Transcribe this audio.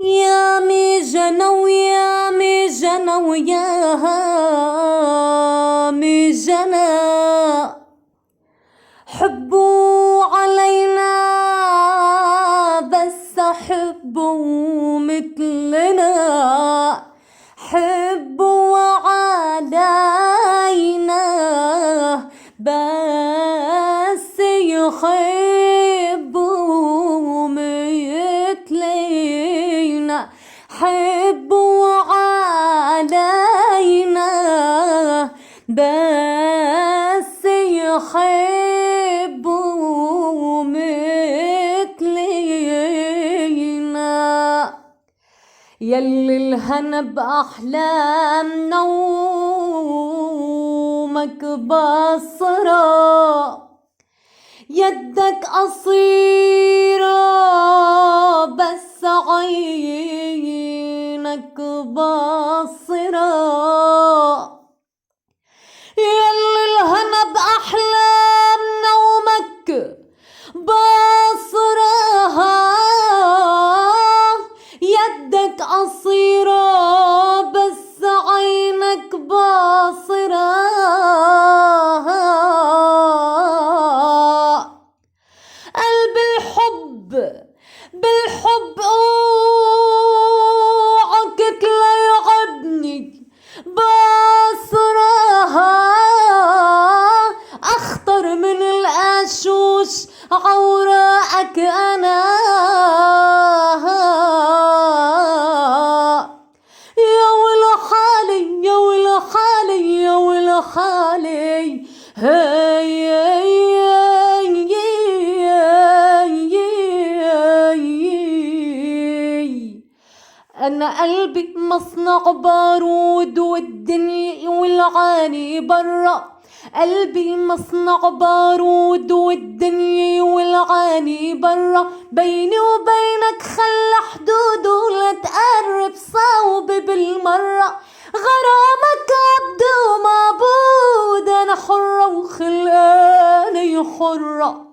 يا ميجنى ويا ميجنى ويا ميجنى، حبوا علينا بس حبوا مثلنا، حبوا علينا بس يحبوا مثلنا، حبوا علينا بس يحبوا مثلنا. يلي الهنا بأحلام نومك بصرة، يدك قصيرة بس عينك بصرة. يلي الهنا بأحلام نومك بصرها، يدك قصيرة بس عينك بصرها. قلب الحب بالحب اوعك لا يعبني بصرها، اخطر من القشوش عوراقك انا. يا ويلو حالي يا ويلو حالي يا ويلو حالي، هي أنا قلبي مصنع بارود والدنيا والعاني برا، قلبي مصنع بارود والدنيا والعاني برا، بيني وبينك خلى حدود ولا تقرب صوب بالمرة، غرامك عبد ومعبود، أنا حرة وخلقاني حرة.